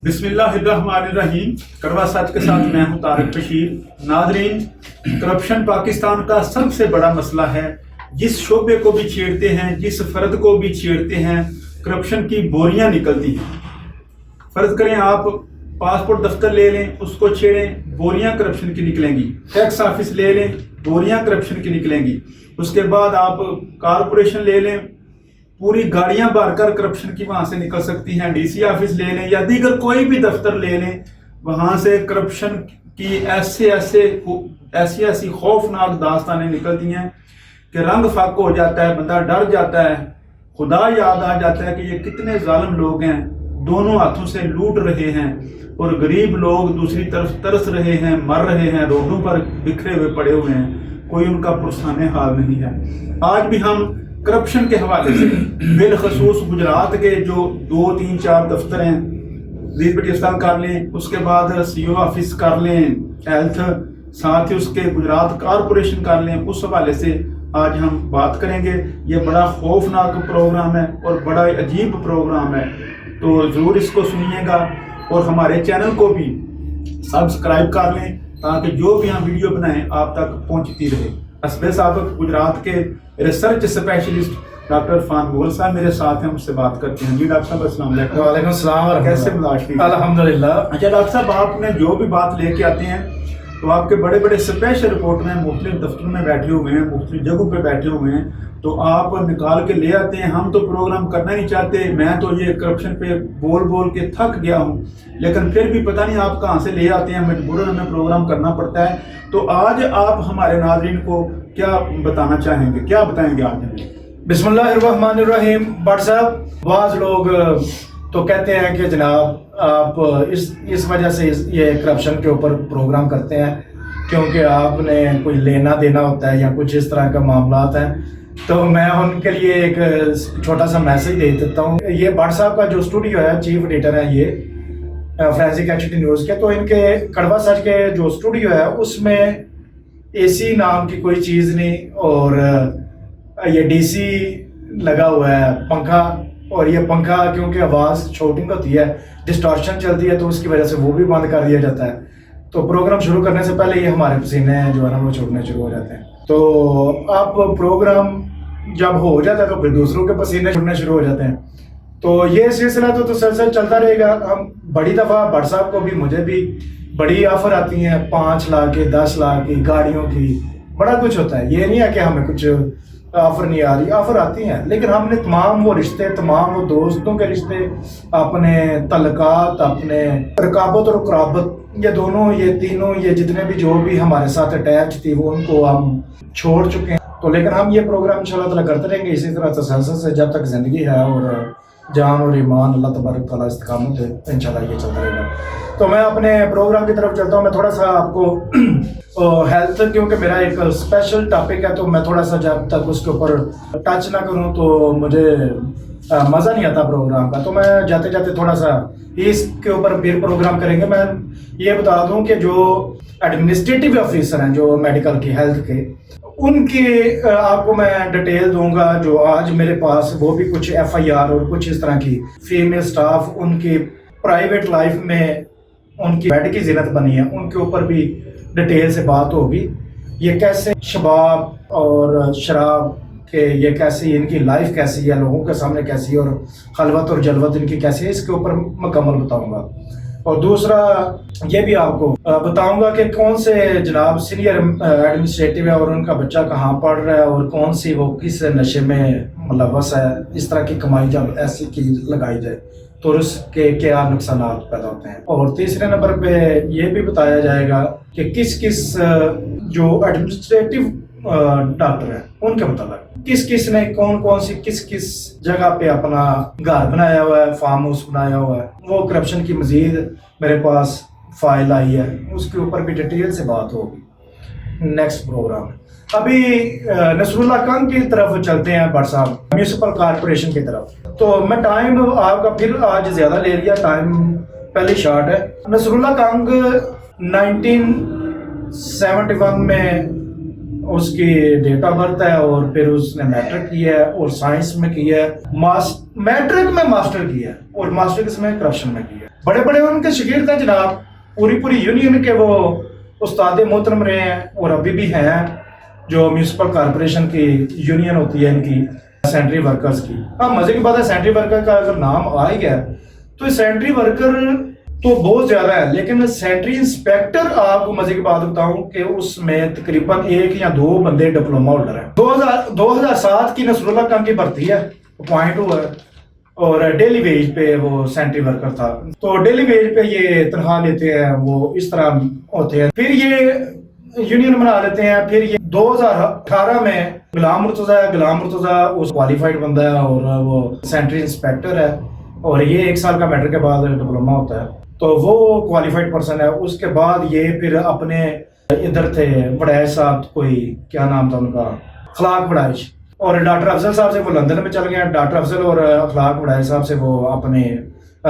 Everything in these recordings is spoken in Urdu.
بسم اللہ الرحمن الرحیم۔ کروا سچ کے ساتھ میں ہوں طارق بشیر۔ ناظرین، کرپشن پاکستان کا سب سے بڑا مسئلہ ہے۔ جس شعبے کو بھی چھیڑتے ہیں، جس فرد کو بھی چھیڑتے ہیں، کرپشن کی بوریاں نکلتی ہیں۔ فرض کریں آپ پاسپورٹ دفتر لے لیں، اس کو چھیڑیں، بوریاں کرپشن کی نکلیں گی۔ ٹیکس آفس لے لیں، بوریاں کرپشن کی نکلیں گی۔ اس کے بعد آپ کارپوریشن لے لیں، پوری گاڑیاں بھر کر کرپشن کی وہاں سے نکل سکتی ہیں۔ ڈی سی آفس لے لیں یا دیگر کوئی بھی دفتر لے لیں، وہاں سے کرپشن کی ایسی خوفناک داستانیں نکلتی ہیں کہ رنگ فاق ہو جاتا ہے، بندہ ڈر جاتا ہے، خدا یاد آ جاتا ہے کہ یہ کتنے ظالم لوگ ہیں، دونوں ہاتھوں سے لوٹ رہے ہیں اور غریب لوگ دوسری طرف ترس رہے ہیں، مر رہے ہیں، روڈوں پر بکھرے ہوئے پڑے ہوئے ہیں، کوئی ان کا پرسان حال نہیں ہے۔ آج بھی ہم کرپشن کے حوالے سے بالخصوص گجرات کے جو 2 3 4 دفتر ہیں، وزیر پٹیستان کر لیں، اس کے بعد سی او آفس کر لیں، ہیلتھ، ساتھ ہی اس کے گجرات کارپوریشن کر لیں، اس حوالے سے آج ہم بات کریں گے۔ یہ بڑا خوفناک پروگرام ہے اور بڑا عجیب پروگرام ہے، تو ضرور اس کو سنیے گا اور ہمارے چینل کو بھی سبسکرائب کر لیں تاکہ جو بھی ہم ویڈیو بنائیں آپ تک پہنچتی رہے۔ اسبِ سابق گجرات کے research specialist doctor Irfan Mughal صاحب میرے ساتھ ہیں، ہم سے بات کرتے ہیں۔ جی ڈاکٹر صاحب السلام علیکم۔ وعلیکم السلام۔ کیسے ملاشی؟ الحمدللہ۔ اچھا ڈاکٹر صاحب، آپ نے جو بھی بات لے کے آتے ہیں تو آپ کے بڑے بڑے اسپیشل رپورٹر ہیں، مختلف دفتروں میں بیٹھے ہوئے ہیں، مختلف جگہوں پہ بیٹھے ہوئے ہیں، تو آپ نکال کے لے آتے ہیں۔ ہم تو پروگرام کرنا نہیں چاہتے، میں تو یہ کرپشن پہ بول بول کے تھک گیا ہوں، لیکن پھر بھی پتہ نہیں آپ کہاں سے لے آتے ہیں، مجبوراً ہمیں پروگرام کرنا پڑتا ہے۔ تو آج آپ ہمارے ناظرین کو کیا بتانا چاہیں گے، کیا بتائیں گے آج ہمیں؟ بسم اللہ الرحمن الرحیم۔ بٹ صاحب، بعض لوگ تو کہتے ہیں کہ جناب آپ اس وجہ سے یہ کرپشن کے اوپر پروگرام کرتے ہیں کیونکہ آپ نے کوئی لینا دینا ہوتا ہے یا کچھ اس طرح کا معاملات ہیں، تو میں ان کے لیے ایک چھوٹا سا میسج دے دیتا ہوں۔ یہ بٹ صاحب کا جو اسٹوڈیو ہے، چیف ایڈیٹر ہے یہ فرینسک ایچ ٹی نیوز کے، تو ان کے کڑوا سچ کے جو اسٹوڈیو ہے اس میں اے سی نام کی کوئی چیز نہیں، اور یہ ڈی سی لگا ہوا ہے، پنکھا، اور یہ پنکھا کیونکہ آواز چھوٹنگ ہوتی ہے، ڈسٹارشن چلتی ہے، تو اس کی وجہ سے وہ بھی بند کر دیا جاتا ہے۔ تو پروگرام شروع کرنے سے پہلے یہ ہمارے پسینے جو ہے نا وہ چھوٹنے شروع ہو جاتے ہیں۔ تو اب پروگرام جب ہو جاتا ہے تو پھر دوسروں کے پسینے چھوٹنے شروع ہو جاتے ہیں۔ تو یہ سلسلہ تو تسلسل چلتا رہے گا۔ ہم بڑی دفعہ بٹ صاحب کو بھی، مجھے بھی بڑی آفر آتی ہیں، 5 لاکھ کی، 10 لاکھ کی، گاڑیوں کی، بڑا کچھ ہوتا ہے۔ یہ نہیں ہے کہ ہمیں کچھ آفر نہیں آ رہی، آفر آتی ہیں، لیکن ہم نے تمام وہ رشتے، تمام وہ دوستوں کے رشتے، اپنے تعلقات، اپنے رقابت اور قرابت، یہ دونوں، یہ تینوں، یہ جتنے بھی جو بھی ہمارے ساتھ اٹیچ تھی وہ ان کو ہم چھوڑ چکے ہیں۔ تو لیکن ہم یہ پروگرام انشاءاللہ تعالیٰ کرتے رہیں گے اسی طرح تسلسل سے جب تک زندگی ہے اور جان اور ایمان اللہ تبارک تعالیٰ استقامت ہے، انشاءاللہ یہ چلتا رہے گا۔ تو میں اپنے پروگرام کی طرف چلتا ہوں۔ میں تھوڑا سا آپ کو ہیلتھ، کیونکہ میرا ایک اسپیشل ٹاپک ہے، تو میں تھوڑا سا جب تک اس کے اوپر ٹچ نہ کروں تو مجھے مزہ نہیں آتا پروگرام کا۔ تو میں جاتے جاتے تھوڑا سا اس کے اوپر پھر پروگرام کریں گے۔ میں یہ بتا دوں کہ جو ایڈمنسٹریٹو آفیسر ہیں جو میڈیکل کی، ہیلتھ کے، ان کی آپ کو میں ڈیٹیل دوں گا۔ جو آج میرے پاس وہ بھی کچھ ایف آئی آر اور کچھ اس طرح کی فیمیل سٹاف، ان کی پرائیویٹ لائف میں ان کی بیڈ کی زینت بنی ہے، ان کے اوپر بھی ڈیٹیل سے بات ہوگی۔ یہ کیسے شباب اور شراب کہ یہ کیسی، ان کی لائف کیسی ہے، لوگوں کے سامنے کیسی ہے، اور خلوت اور جلوت ان کی کیسی ہے، اس کے اوپر مکمل بتاؤں گا۔ اور دوسرا یہ بھی آپ کو بتاؤں گا کہ کون سے جناب سینئر ایڈمنسٹریٹو ہے اور ان کا بچہ کہاں پڑھ رہا ہے، اور کون سی وہ کس نشے میں ملوث ہے۔ اس طرح کی کمائی جب ایسی چیز لگائی جائے تو اس کے کیا نقصانات پیدا ہوتے ہیں۔ اور تیسرے نمبر پہ یہ بھی بتایا جائے گا کہ کس کس جو ایڈمنسٹریٹو ڈاکٹر ہیں ان کے متعلق کس کس نے کون سی کس کس جگہ پہ اپنا گھر بنایا ہوا ہے، فارم ہاؤس بنایا ہوا ہے۔ وہ کرپشن کی مزید میرے پاس فائل آئی ہے، اس کے اوپر بھی ڈیٹیل سے بات ہوگی نیکسٹ پروگرام۔ ابھی نصر اللہ کنگ کی طرف چلتے ہیں بٹ صاحب، میونسپل کارپوریشن کی طرف۔ تو میں ٹائم آپ کا پھر آج زیادہ لے لیا، ٹائم پہلی شارٹ ہے۔ نصر اللہ کنگ 1971 میں اس کی ڈیٹ آف برتھ ہے اور پھر اس نے میٹرک کی ہے اور سائنس میں کی ہے, میٹرک میں ماسٹر کیا ہے اور ماسٹرکس میں کرپشن میں کی ہے. بڑے بڑے ان کے شاگرد ہیں جناب, پوری یونین کے وہ استاد محترم رہے ہیں اور ابھی بھی ہیں, جو میونسپل کارپوریشن کی یونین ہوتی ہے ان کی سینٹری ورکرز کی. اب مزے کی بات ہے سینٹری ورکر کا اگر نام آ ہی گیا تو سینٹری ورکر تو بہت زیادہ ہے, لیکن سینٹری انسپیکٹر آپ کو مزے کی بات بتاؤں کہ اس میں تقریباً 1 یا 2 بندے ڈپلوما ہولڈر ہیں. 2007 کی نصر اللہ کام کی بھرتی ہے, اپوائنٹ ہوا ہے اور ڈیلی ویج پہ وہ سینٹری ورکر تھا. تو ڈیلی ویج پہ یہ تنخواہ لیتے ہیں, وہ اس طرح ہوتے ہیں. پھر یہ یونین بنا لیتے ہیں. پھر یہ 2018 میں غلام مرتضی اس کوالیفائڈ بندہ ہے اور وہ سینٹری انسپیکٹر ہے اور یہ 1 سال کا میٹرک کے بعد ڈپلوما ہوتا ہے, تو وہ کوالیفائڈ پرسن ہے. اس کے بعد یہ پھر اپنے ادھر تھے وڑائچ صاحب, کوئی کیا نام تھا ان کا, اخلاق وڑائچ, اور ڈاکٹر افضل صاحب سے وہ لندن میں چل گئے. ڈاکٹر افضل اور اخلاق وڑائچ صاحب سے وہ اپنے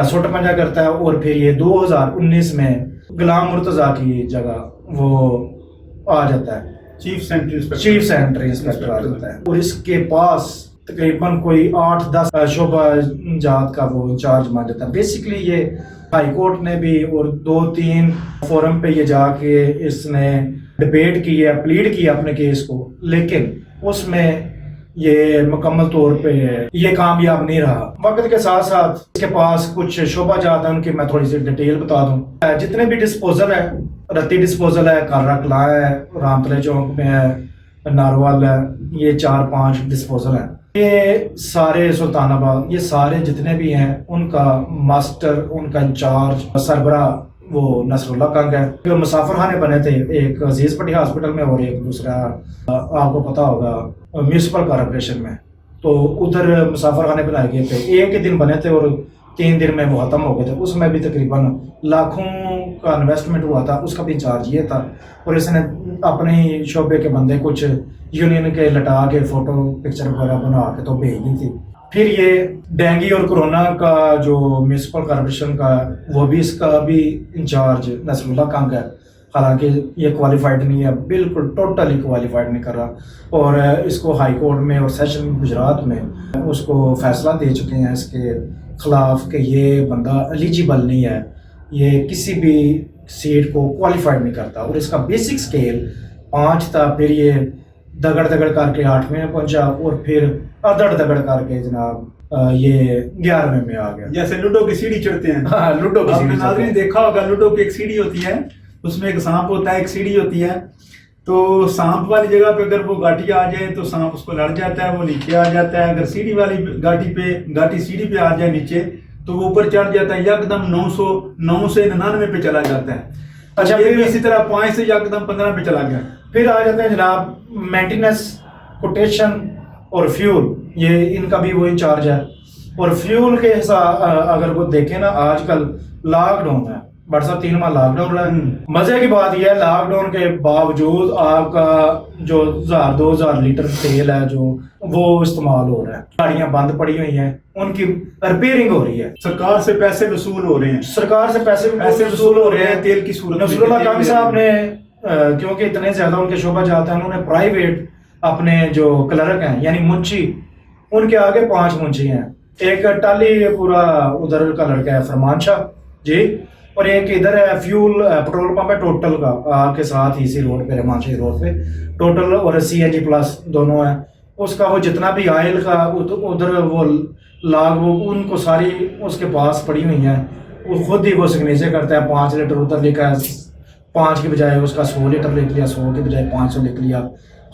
سوٹ پنجا کرتا ہے اور پھر یہ 2019 میں غلام مرتضی کی جگہ وہ آ جاتا ہے, چیف سینٹری انسپیکٹر آ جاتا ہے. اور اس کے پاس تقریباً کوئی 8-10 شعبہ جات کا وہ انچارج مان جاتا ہے. بیسکلی یہ ہائی کورٹ نے بھی اور 2-3 فورم پہ یہ جا کے اس نے ڈبیٹ کی ہے, پلیڈ کیا اپنے کیس کو, لیکن اس میں یہ مکمل طور پہ یہ کامیاب نہیں رہا. وقت کے ساتھ ساتھ اس کے پاس کچھ شعبہ جات ہیں, ان کی میں تھوڑی سی ڈیٹیل بتا دوں. جتنے بھی ڈسپوزل ہے, رتی ڈسپوزل ہے, کارا کلا ہے, رامتلے چوک میں ہے, ناروال ہے, یہ 4-5 ڈسپوزل ہیں. یہ سارے سلطان آباد, یہ سارے جتنے بھی ہیں ان کا ماسٹر, ان کا انچارج سربراہ وہ نصر اللہ کنگ ہے. جو مسافر خانے بنے تھے, ایک عزیز پٹی ہاسپٹل میں اور ایک دوسرا آپ کو پتا ہوگا میونسپل کارپوریشن میں, تو ادھر مسافر خانے بنائے گئے تھے. ایک ہی دن بنے تھے اور 3 دن میں وہ ختم ہو گئے تھے. اس میں بھی تقریباً لاکھوں کا انویسٹمنٹ ہوا تھا. اس کا بھی انچارج یہ تھا اور اس نے اپنے شعبے کے بندے کچھ یونین کے لٹا کے فوٹو پکچر وغیرہ بنا کے تو بھیج دی تھی. پھر یہ ڈینگی اور کرونا کا جو میونسپل کارپوریشن کا, وہ بھی اس کا بھی انچارج نصر اللہ کنگ ہے. حالانکہ یہ کوالیفائڈ نہیں ہے, بالکل ٹوٹلی کوالیفائڈ نہیں کر رہا, اور اس کو ہائی کورٹ میں اور سیشن گجرات میں اس کو فیصلہ دے چکے ہیں اس کے خلاف کہ یہ بندہ ایلیجیبل نہیں ہے, یہ کسی بھی سیٹ کو کوالیفائڈ نہیں کرتا. اور اس کا بیسک سکیل 5 تھا, پھر یہ دگڑ کر کے 8ویں میں پہنچا اور پھر دگڑ کر کے جناب یہ 11ویں میں آ گیا. جیسے لوڈو کی سیڑھی چڑھتے ہیں. ہاں, لوڈو کی سیڑھی. آپ نے دیکھا ہوگا لوڈو کی ایک سیڑھی ہوتی ہے, اس میں ایک سانپ ہوتا ہے, ایک سیڑھی ہوتی ہے. تو سانپ والی جگہ پہ اگر وہ گاٹی آ جائے تو سانپ اس کو لڑ جاتا ہے, وہ نیچے آ جاتا ہے. اگر سیڑھی والی گاٹی سیڑھی پہ آ جائے نیچے تو وہ اوپر چڑھ جاتا ہے, یکدم 9 سے 99 پہ چلا جاتا ہے. اچھا, پھر اسی طرح 5 سے یکدم 15 پہ چلا گیا. پھر آ جاتے ہیں جناب مینٹیننس, کوٹیشن اور فیول, یہ ان کا بھی وہ انچارج ہے. اور فیول کے حساب اگر وہ دیکھیں نا, آج کل لاک ڈاؤن ہے, بٹ صاحب 3 ماہ لاک ڈاؤن رہا ہے. مزے کی بات یہ ہے لاک ڈاؤن کے باوجود آپ کا جو 1000-2000 لیٹر تیل ہے جو وہ استعمال ہو رہا ہے. گاڑیاں بند پڑی ہوئی ہیں, ان کی ریپیئرنگ ہو رہی ہے. سرکار سے پیسے وصول ہو رہے ہیں, وصول ہو رہے ہیں تیل کی صورت. نصر اللہ کنگ صاحب نے کیونکہ اتنے زیادہ ان کے شعبہ جاتے ہیں, انہوں نے پرائیویٹ اپنے جو کلرک ہیں یعنی منشی, ان کے آگے 5 منشی ہیں. ایک ٹالی پورا ادھر کا لڑکا ہے فرمان شاہ جی, اور ایک ادھر ہے فیول پیٹرول پمپ ہے ٹوٹل کا, آپ کے ساتھ اسی روڈ پہ رحمان شاہی روڈ پہ ٹوٹل اور CNG پلس دونوں ہیں. اس کا وہ جتنا بھی آئل کا ادھر وہ لاگ وہ ان کو ساری اس کے پاس پڑی ہوئی ہیں. وہ خود ہی وہ سگنیچر کرتا ہے, 5 لیٹر ادھر لکھا ہے, 5 کی بجائے اس کا 100 لیٹر لکھ لیا, 100 کی بجائے 500 لکھ لیا.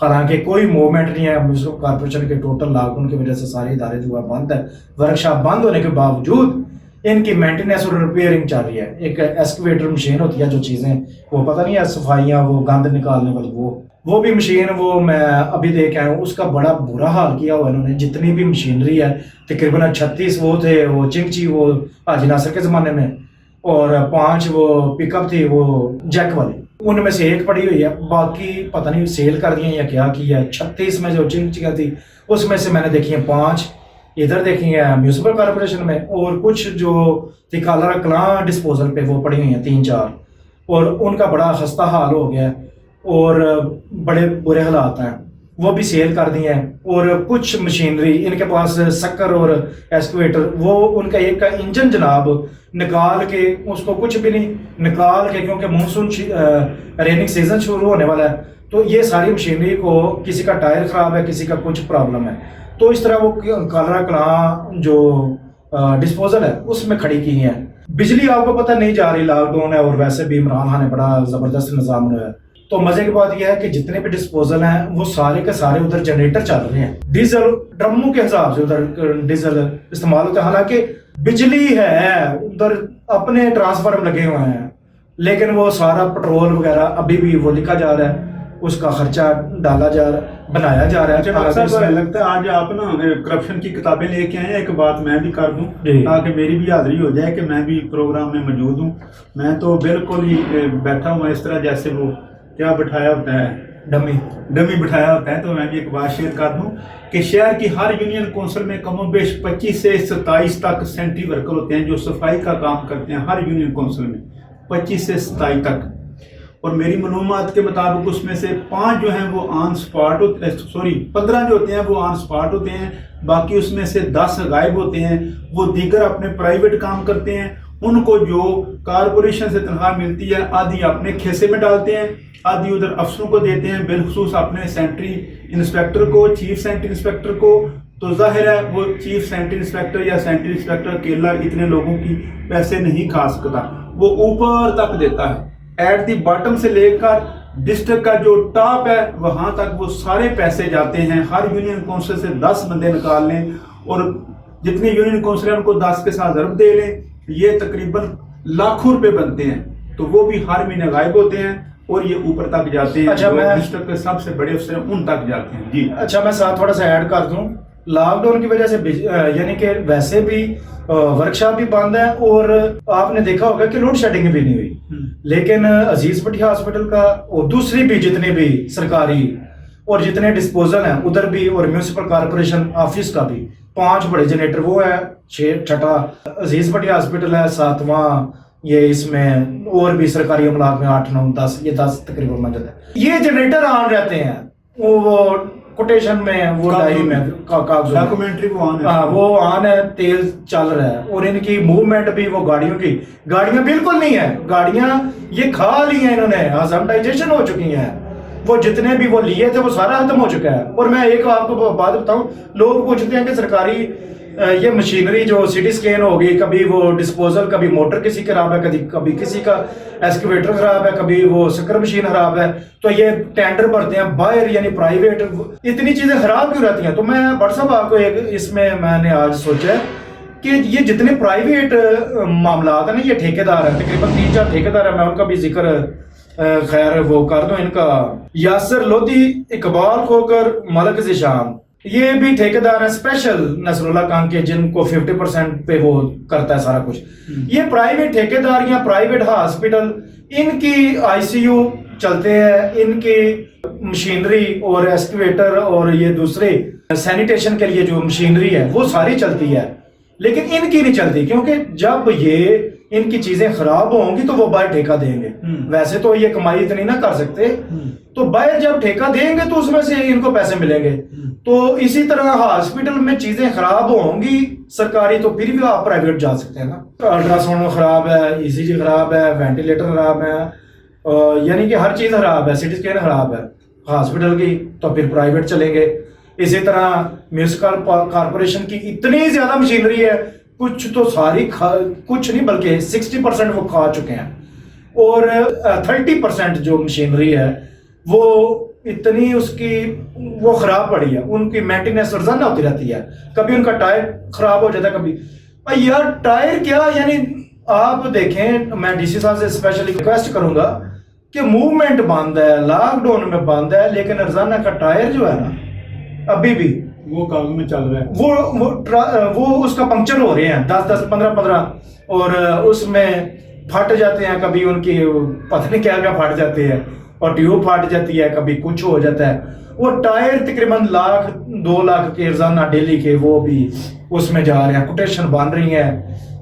حالانکہ کوئی موومنٹ نہیں ہے. میونسپل کارپوریشن کے ٹوٹل لاک ڈاؤن کی وجہ سے سارے ادارے جو ہے بند ہے. ورکشاپ بند ہونے کے باوجود ان کی مینٹیننس اور ریپیئرنگ چل رہی ہے. ایک ایکسکیویٹر مشین ہوتی ہے جو چیزیں وہ پتہ نہیں ہے صفائیاں وہ گند نکالنے والی, وہ بھی مشین وہ میں ابھی دیکھ آیا ہوں, اس کا بڑا برا حال کیا ہوا انہوں نے. جتنی بھی مشینری ہے تقریباً 36 وہ تھے, وہ چنگچی وہ حاجی ناصر کے زمانے میں, اور 5 وہ پک اپ تھی وہ جیک والی, ان میں سے ایک پڑی ہوئی ہے. باقی پتہ نہیں سیل کر دی ہیں یا کیا کیا ہے. 36 میں جو چنگچیاں تھی اس میں سے میں نے دیکھی ہیں 5 ادھر دیکھی ہیں میونسپل کارپوریشن میں, اور کچھ جو تھی کالر کلاں ڈسپوزل پہ وہ پڑی ہوئی ہیں 3-4, اور ان کا بڑا خستہ حال ہو گیا ہے. اور بڑے برے حالات ہیں، وہ بھی سیل کر دی ہیں. اور کچھ مشینری ان کے پاس سکر اور ایکسکیویٹر، وہ ان کا ایک کا انجن جناب نکال کے، اس کو کچھ بھی نہیں نکال کے، کیونکہ مونسون ریننگ سیزن شروع ہونے والا ہے، تو یہ ساری مشینری کو کسی کا ٹائر خراب ہے، کسی کا کچھ پرابلم ہے، تو اس طرح وہ کالرا کلاں جو ڈسپوزل ہے اس میں کھڑی کی ہیں. بجلی آپ کو پتہ نہیں جا رہی، لاک ڈاؤن ہے، اور ویسے بھی عمران خان نے بڑا زبردست نظام بنایا ہے. تو مزے کی بات یہ ہے کہ جتنے بھی ڈسپوزل ہیں وہ سارے کے سارے ادھر جنریٹر چل رہے ہیں، ڈیزل ڈرموں کے حساب سے ادھر ڈیزل استعمال ہوتا ہے. حالانکہ بجلی ہے ادھر، اپنے ٹرانسفارم لگے ہوئے ہیں، لیکن وہ سارا پٹرول وغیرہ ابھی بھی وہ لکھا جا رہا ہے، اس کا خرچہ ڈالا جا رہا ہے، بنایا جا رہا ہے. لگتا ہے آج آپ نا کرپشن کی کتابیں لے کے آئے. ایک بات میں بھی کر دوں جی. تاکہ میری بھی حاضری ہو جائے کہ میں بھی پروگرام میں موجود ہوں. میں تو بالکل ہی بیٹھا ہوں اس طرح جیسے وہ کیا بٹھایا ہوتا ہے، ڈمی بٹھایا ہوتا ہے. تو میں بھی ایک بات شیئر کر دوں کہ شہر کی ہر یونین کونسل میں کم و بیش 25 سے 27 تک سینٹری ورکر ہوتے ہیں جو صفائی کا کام کرتے ہیں. ہر یونین کونسل میں 25 سے 27 تک، اور میری معلومات کے مطابق اس میں سے 5 جو ہیں وہ آن سپاٹ 15 جو ہوتے ہیں وہ آن سپاٹ ہوتے ہیں. باقی اس میں سے 10 غائب ہوتے ہیں. وہ دیگر اپنے پرائیویٹ کام کرتے ہیں. ان کو جو کارپوریشن سے تنخواہ ملتی ہے آدھی اپنے کھیسے میں ڈالتے ہیں، آدھی ادھر افسروں کو دیتے ہیں، بالخصوص اپنے سینٹری انسپیکٹر کو، چیف سینٹری انسپیکٹر کو. تو ظاہر ہے وہ چیف سینٹری انسپیکٹر یا سینٹری انسپیکٹر اکیلا اتنے لوگوں کی پیسے نہیں کھا سکتا، وہ اوپر تک دیتا ہے. ایٹ دی باٹم سے لے کر ڈسٹرکٹ کا جو ٹاپ ہے وہاں تک وہ سارے پیسے جاتے ہیں. ہر یونین کونسل سے 10 بندے نکال لیں، اور جتنی یونین کونسل ہیں ان کو 10 کے ساتھ ضرب دے لیں، یہ تقریباً لاکھوں روپے بنتے ہیں. تو وہ بھی ہر مہینے غائب ہوتے ہیں اور یہ اوپر تک جاتے ہیں. اچھا، میں ڈسٹرکٹ کے سب سے بڑے افسر ان تک جاتے ہیں. جی اچھا، میں ساتھ تھوڑا سا ایڈ کر دوں. لاک ڈاؤن کی وجہ سے یعنی کہ ویسے بھی ورکشاپ بھی بند ہے، اور آپ نے دیکھا ہوگا کہ لوڈ شیڈنگ بھی نہیں ہوئی، لیکن عزیز بٹھی ہاسپٹل کا اور دوسری بھی جتنے بھی سرکاری اور جتنے ڈسپوزل ہیں ادھر بھی، اور میونسپل کارپوریشن آفس کا بھی 5 بڑے جنریٹر وہ ہے. 6 عزیز بٹھی ہاسپٹل ہے، 7واں یہ اس میں، اور بھی سرکاری املاک میں 8 9 10 یہ 10 تقریباً موجود ہے. یہ جنریٹر آن رہتے ہیں، وہ کوٹیشن میں، وہ ڈائری میں، ڈاکومنٹری وہ آن ہے، تیل چل رہا ہے. اور ان کی موومنٹ بھی، وہ گاڑیاں بالکل نہیں ہے، گاڑیاں یہ کھا لی ہیں انہوں نے، ہضم ڈائجیشن ہو چکی ہیں. وہ جتنے بھی وہ لیے تھے وہ سارا ختم ہو چکا ہے. اور میں ایک آپ کو بات بتاؤں، لوگ پوچھتے ہیں کہ سرکاری یہ مشینری جو سی ٹی اسکین ہوگی، کبھی وہ ڈسپوزل، کبھی موٹر کسی خراب ہے، کبھی کسی کا ایکسکیویٹر خراب ہے، کبھی وہ سکر مشین خراب ہے، تو یہ ٹینڈر بھرتے ہیں باہر، یعنی پرائیویٹ. اتنی چیزیں خراب کیوں رہتی ہیں؟ تو میں بٹ صاحب آپ کو ایک اس میں نے آج سوچا ہے کہ یہ جتنے پرائیویٹ معاملات ہیں نا، یہ ٹھیکیدار ہیں، تقریباً 3-4 ٹھیکیدار ہیں. میں ان کا بھی ذکر خیر وہ کر دوں. ان کا یاسر لودھی، اقبال کھوکر، ملک ذیشان، یہ بھی ٹھیکیدار ہیں اسپیشل نصر اللہ خان کے، جن کو 50% پہ وہ کرتا ہے سارا کچھ. یہ پرائیویٹ ٹھیکیداریاں، پرائیویٹ ہاسپٹل، ان کی ICU چلتے ہیں، ان کی مشینری اور ایکسکیویٹر اور یہ دوسرے سینیٹیشن کے لیے جو مشینری ہے وہ ساری چلتی ہے، لیکن ان کی نہیں چلتی، کیونکہ جب یہ ان کی چیزیں خراب ہوں گی تو وہ باہر ٹھیکہ دیں گے. ویسے تو یہ کمائی اتنی نہ کر سکتے، تو باہر جب ٹھیکہ دیں گے تو اس میں سے ان کو پیسے ملیں گے. تو اسی طرح ہاسپٹل میں چیزیں خراب ہوں گی سرکاری، تو پھر بھی آپ پرائیویٹ جا سکتے ہیں نا. الٹرا ساؤنڈ خراب ہے، ECG خراب ہے، وینٹیلیٹر خراب ہے، یعنی کہ ہر چیز خراب ہے، CT اسکین خراب ہے ہاسپٹل کی، تو پھر پرائیویٹ چلیں گے. اسی طرح میونسپل کارپوریشن کی اتنی زیادہ مشینری ہے، کچھ تو ساری کچھ نہیں بلکہ 60% وہ کھا چکے ہیں، اور 30% جو مشینری ہے وہ اتنی اس کی وہ خراب پڑی ہے، ان کی مینٹیننس روزانہ ہوتی رہتی ہے. کبھی ان کا ٹائر خراب ہو جاتا ہے، کبھی یار ٹائر کیا، یعنی آپ دیکھیں، میں DC صاحب سے اسپیشلی ریکویسٹ کروں گا کہ موومنٹ بند ہے، لاک ڈاؤن میں بند ہے، لیکن روزانہ کا ٹائر جو ہے نا ابھی بھی وہ کام میں چل رہا ہے، وہ اس کا پنکچر ہو رہے ہیں 10 15 اور اس میں پھٹ جاتے ہیں. کبھی ان کی پتہ نہیں کیا پھٹ جاتے ہیں، اور ٹیوب پھٹ جاتی ہے، کبھی کچھ ہو جاتا ہے. وہ ٹائر تقریباً 1,00,000 2 لاکھ کے روزانہ ڈیلی کے وہ بھی اس میں جا رہے ہیں، کوٹیشن بن رہی ہیں.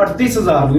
38,000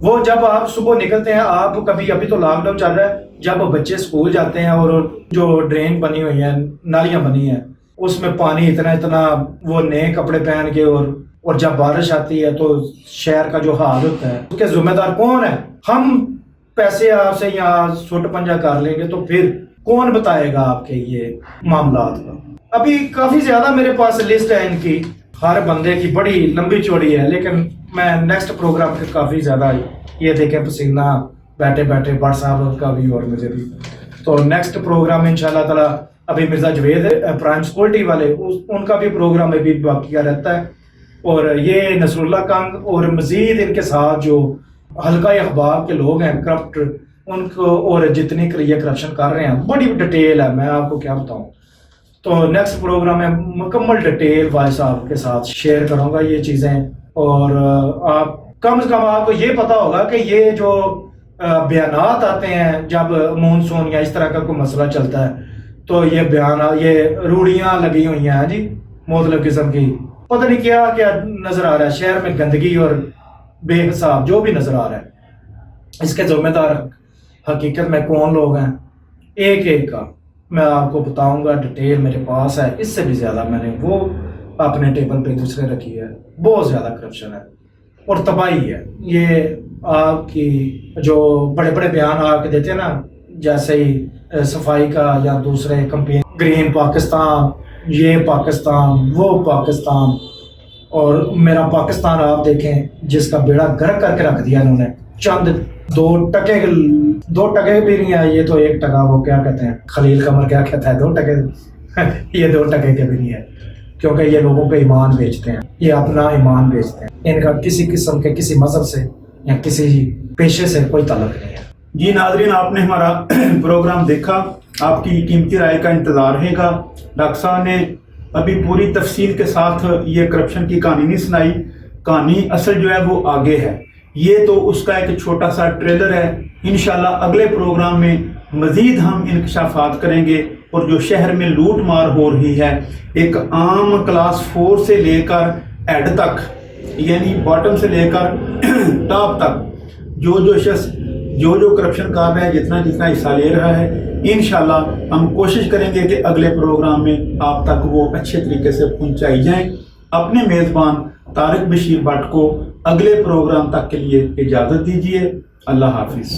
وہ جب آپ صبح نکلتے ہیں، آپ کبھی، ابھی تو لاک ڈاؤن چل رہا ہے، جب بچے اسکول جاتے ہیں اور جو ڈرین بنی ہوئی ہیں، نالیاں بنی ہیں، اس میں پانی اتنا وہ نئے کپڑے پہن کے، اور جب بارش آتی ہے تو شہر کا جو حال ہوتا ہے اس کے ذمہ دار کون ہے؟ ہم پیسے آپ سے یہاں سوٹ پنجا کر لیں گے تو پھر کون بتائے گا آپ کے یہ معاملات کا؟ ابھی کافی زیادہ میرے پاس لسٹ ہے ان کی، ہر بندے کی بڑی لمبی چوڑی ہے، لیکن میں نیکسٹ پروگرام کے کافی زیادہ یہ دیکھیں پسینہ بیٹھے بیٹھے بٹ صاحب کا بھی اور مجھے بھی، تو نیکسٹ پروگرام انشاءاللہ تعالی ابھی مرزا جوید پرائم سیکورٹی والے ان کا بھی پروگرام ابھی باقی رہتا ہے، اور یہ نصر اللہ کنگ اور مزید ان کے ساتھ جو حلقہ احباب کے لوگ ہیں کرپٹ، ان کو اور جتنی یہ کرپشن کر رہے ہیں بڑی ڈیٹیل ہے، میں آپ کو کیا بتاؤں۔ تو نیکسٹ پروگرام میں مکمل ڈیٹیل وائس آپ کے ساتھ شیئر کروں گا یہ چیزیں، اور آپ کم سے کم آپ کو یہ پتا ہوگا کہ یہ جو بیانات آتے ہیں جب مونسون یا اس طرح کا کوئی مسئلہ چلتا ہے تو یہ بیانات، یہ روڑیاں لگی ہوئی ہیں جی مختلف قسم کی، پتہ نہیں کیا کیا نظر آ رہا ہے، شہر میں گندگی اور بے حساب جو بھی نظر آ رہا ہے، اس کے ذمہ دار حقیقت میں کون لوگ ہیں، ایک ایک کا میں آپ کو بتاؤں گا، ڈیٹیل میرے پاس ہے، اس سے بھی زیادہ میں نے وہ اپنے ٹیبل پہ دوسرے رکھی ہے، بہت زیادہ کرپشن ہے اور تباہی ہے۔ یہ آپ کی جو بڑے بڑے بیان آ کے دیتے ہیں نا، جیسے ہی صفائی کا یا دوسرے کمپین، گرین پاکستان، یہ پاکستان، وہ پاکستان، اور میرا پاکستان آپ دیکھیں جس کا بیڑا گرک کر کے رکھ دیا انہوں نے، چند دو ٹکے بھی نہیں ہے، یہ تو ایک ٹکا، وہ کیا کہتے ہیں خلیل قمر کیا کہتا ہے، 2 ٹکے یہ 2 ٹکے کے بھی نہیں ہے، کیونکہ یہ لوگوں کا ایمان بیچتے ہیں، یہ اپنا ایمان بیچتے ہیں، ان کا کسی قسم کے کسی مذہب سے یا کسی پیشے سے کوئی تعلق نہیں ہے۔ جی ناظرین، آپ نے ہمارا پروگرام دیکھا، آپ کی قیمتی رائے کا انتظار رہے گا۔ ڈاکٹر صاحب نے ابھی پوری تفصیل کے ساتھ یہ کرپشن کی کہانی نہیں سنائی، کہانی اصل جو ہے وہ آگے ہے، یہ تو اس کا ایک چھوٹا سا ٹریلر ہے۔ انشاءاللہ اگلے پروگرام میں مزید ہم انکشافات کریں گے، اور جو شہر میں لوٹ مار ہو رہی ہے، ایک عام کلاس 4 سے لے کر ہیڈ تک، یعنی باٹم سے لے کر ٹاپ تک، جو شخص جو کرپشن کر رہا ہے، جتنا حصہ لے رہا ہے، انشاءاللہ ہم کوشش کریں گے کہ اگلے پروگرام میں آپ تک وہ اچھے طریقے سے پہنچائی جائیں۔ اپنے میزبان طارق بشیر بٹ کو اگلے پروگرام تک کے لیے اجازت دیجیے۔ اللہ حافظ۔